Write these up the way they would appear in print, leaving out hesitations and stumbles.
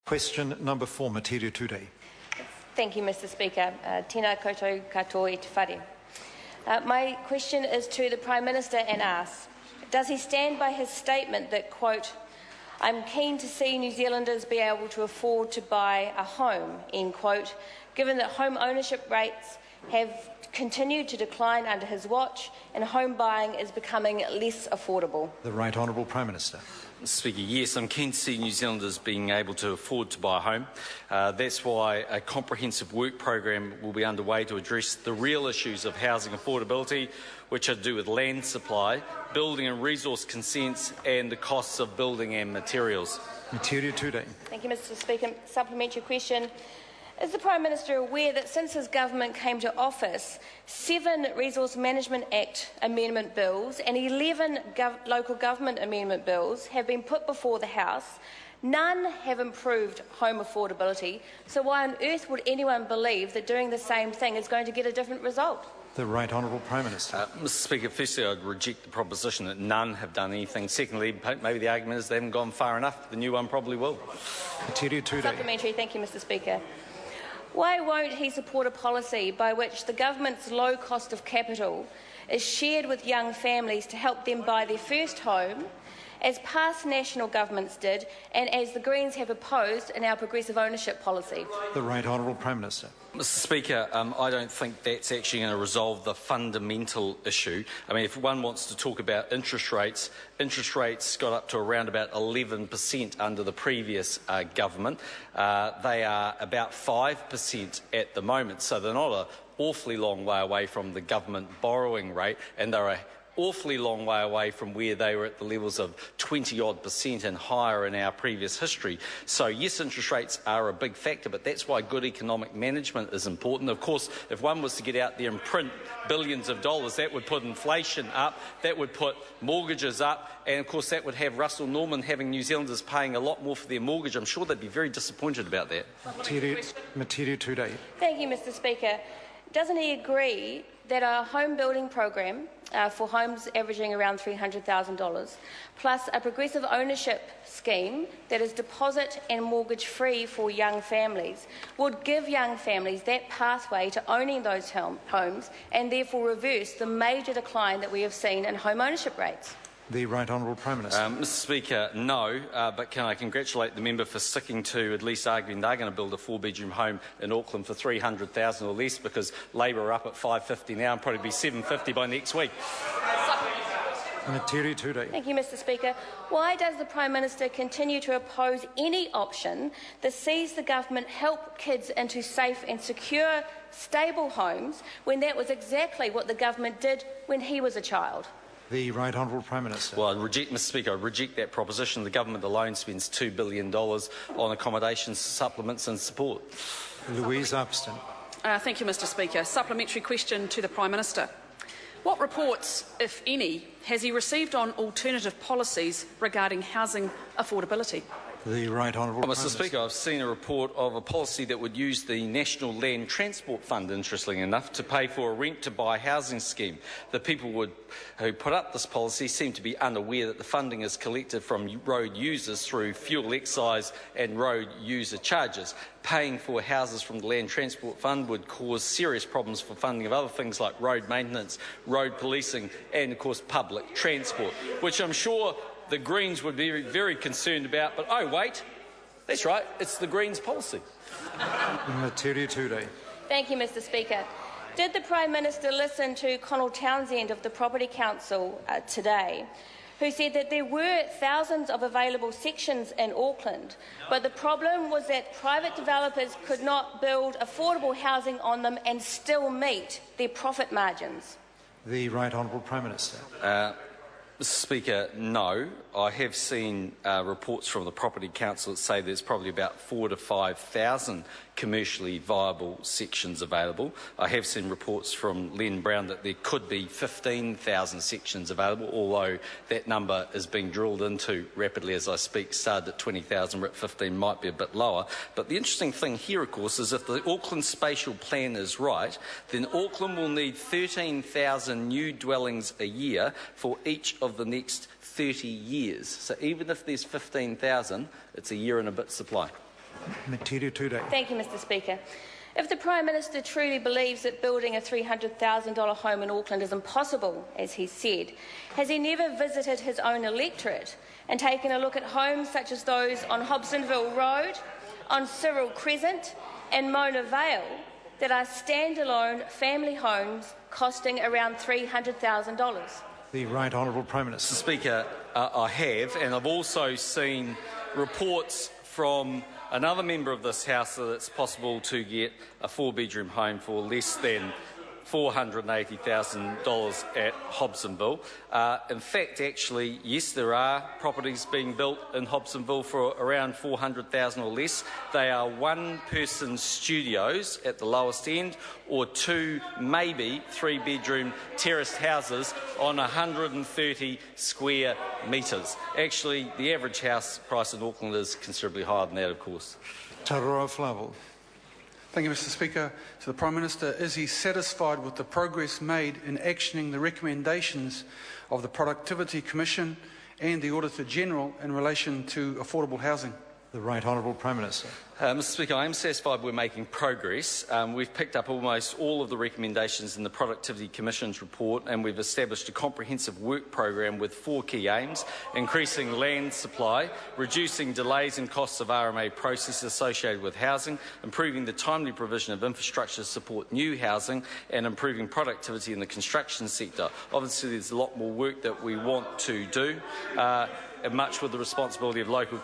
Question number 4, Metiria Turei. Thank you, Mr Speaker. Tēnā koutou katoa I te whare. My question is to the Prime Minister and asks, does he stand by his statement that, quote, "I'm keen to see New Zealanders be able to afford to buy a home," end quote, given that home ownership rates have continued to decline under his watch and home buying is becoming less affordable? The Right Honourable Prime Minister. Mr Speaker, yes, I'm keen to see New Zealanders being able to afford to buy a home. That's why a comprehensive work program will be underway to address the real issues of housing affordability, which are to do with land supply, building and resource consents and the costs of building and materials. Metiria Turei. Thank you, Mr Speaker. Supplementary question. Is the Prime Minister aware that since his government came to office, 7 Resource Management Act amendment bills and 11 local government amendment bills have been put before the House? None have improved home affordability, so why on earth would anyone believe that doing the same thing is going to get a different result? The Right Honourable Prime Minister. Mr Speaker, firstly, I'd reject the proposition that none have done anything. Secondly, maybe the argument is they haven't gone far enough. The new one probably will. Metiria Turei. Supplementary. Thank you, Mr Speaker. Why won't he support a policy by which the government's low cost of capital is shared with young families to help them buy their first home, as past national governments did and as the Greens have opposed in our progressive ownership policy? The Right Honourable Prime Minister. Mr Speaker, I don't think that's actually going to resolve the fundamental issue. I mean, if one wants to talk about interest rates got up to around about 11% under the previous government. They are about 5% at the moment, so they're not an awfully long way away from the government borrowing rate, and they're a awfully long way away from where they were at the levels of 20-odd% and higher in our previous history. So yes, interest rates are a big factor, but that's why good economic management is important. Of course, if one was to get out there and print billions of dollars, that would put inflation up, that would put mortgages up, and of course that would have Russell Norman having New Zealanders paying a lot more for their mortgage. I'm sure they'd be very disappointed about that. Metiria Turei. Thank you, Mr Speaker. Doesn't he agree that a home building program for homes averaging around $300,000, plus a progressive ownership scheme that is deposit and mortgage free for young families, would give young families that pathway to owning those homes and therefore reverse the major decline that we have seen in home ownership rates? The Right Honourable Prime Minister. Mr Speaker, no, but can I congratulate the member for sticking to at least arguing they're going to build a 4-bedroom home in Auckland for $300,000 or less, because Labor are up at $550 now and probably be $750 by next week. Metiria Turei. Thank you, Mr Speaker. Why does the Prime Minister continue to oppose any option that sees the government help kids into safe and secure, stable homes, when that was exactly what the government did when he was a child? The Right Honourable Prime Minister. Well, Mr Speaker, I reject that proposition. The government alone spends $2 billion on accommodations, supplements and support. Louise Upston. Thank you, Mr Speaker. Supplementary question to the Prime Minister. What reports, if any, has he received on alternative policies regarding housing affordability? The Right Honourable Prime Minister. Mr Speaker, I've seen a report of a policy that would use the National Land Transport Fund, interestingly enough, to pay for a rent-to-buy housing scheme. The people who put up this policy seem to be unaware that the funding is collected from road users through fuel excise and road user charges. Paying for houses from the Land Transport Fund would cause serious problems for funding of other things like road maintenance, road policing and, of course, public transport, which I'm sure the Greens would be very concerned about. But oh wait, that's right, it's the Greens policy. Metiria Turei. Thank you, Mr Speaker. Did the Prime Minister listen to Conal Townsend of the Property Council today, who said that there were thousands of available sections in Auckland, but the problem was that private developers could not build affordable housing on them and still meet their profit margins? The Right Honourable Prime Minister. Mr Speaker, no. I have seen reports from the Property Council that say there's probably about 4,000 to 5,000 commercially viable sections available. I have seen reports from Len Brown that there could be 15,000 sections available, although that number is being drilled into rapidly as I speak. Started at 20,000, we're at 15, might be a bit lower. But the interesting thing here, of course, is if the Auckland Spatial Plan is right, then Auckland will need 13,000 new dwellings a year for each of the next 30 years. So even if there's 15,000, it's a year and a bit supply. Metiria Turei. Thank you, Mr Speaker. If the Prime Minister truly believes that building a $300,000 home in Auckland is impossible, as he said, has he never visited his own electorate and taken a look at homes such as those on Hobsonville Road, on Cyril Crescent and Mona Vale that are standalone family homes costing around $300,000? The Right Honourable Prime Minister. Mr Speaker, I have, and I've also seen reports from another member of this House that it's possible to get a four-bedroom home for less than $480,000 at Hobsonville. In fact, actually, yes, there are properties being built in Hobsonville for around $400,000 or less. They are one-person studios at the lowest end, or two, maybe three-bedroom terraced houses on 130 square metres. Actually, the average house price in Auckland is considerably higher than that, of course. Taroa Flavel. Thank you, Mr Speaker. To the Prime Minister, is he satisfied with the progress made in actioning the recommendations of the Productivity Commission and the Auditor-General in relation to affordable housing? The Right Honourable Prime Minister. Mr Speaker, I am satisfied we're making progress. We've picked up almost all of the recommendations in the Productivity Commission's report, and we've established a comprehensive work program with 4 key aims: increasing land supply, reducing delays and costs of RMA processes associated with housing, improving the timely provision of infrastructure to support new housing, and improving productivity in the construction sector. Obviously, there's a lot more work that we want to do. Much with the responsibility of local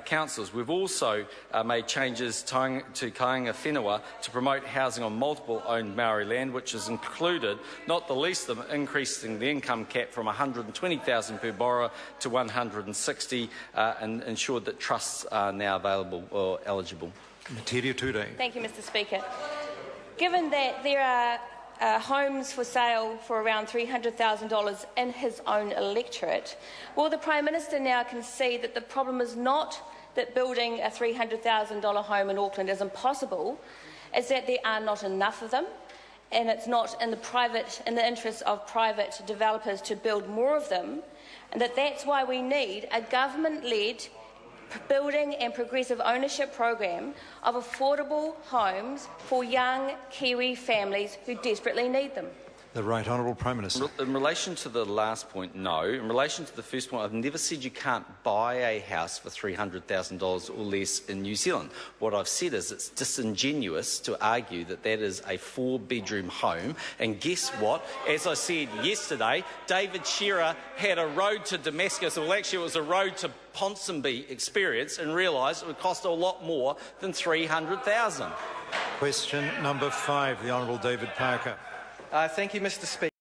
councils. We've also made changes to Kāinga Whenua to promote housing on multiple owned Maori land, which has included, not the least of them, increasing the income cap from $120,000 per borrower to $160,000 and ensured that trusts are now available or eligible. Metiria Turei. Thank you, Mr Speaker. Given that there are homes for sale for around $300,000 in his own electorate, will the Prime Minister now concede that the problem is not that building a $300,000 home in Auckland is impossible, is that there are not enough of them, and it's not in the interest of private developers to build more of them, and that's why we need a government-led building and progressive ownership program of affordable homes for young Kiwi families who desperately need them? The Right Honourable Prime Minister. In relation to the last point, no. In relation to the first point, I've never said you can't buy a house for $300,000 or less in New Zealand. What I've said is it's disingenuous to argue that that is a four-bedroom home. And guess what? As I said yesterday, David Shearer had a road to Damascus, well, actually it was a road to Ponsonby experience, and realised it would cost a lot more than $300,000. Question number 5, the Honourable David Parker. Thank you, Mr Speaker.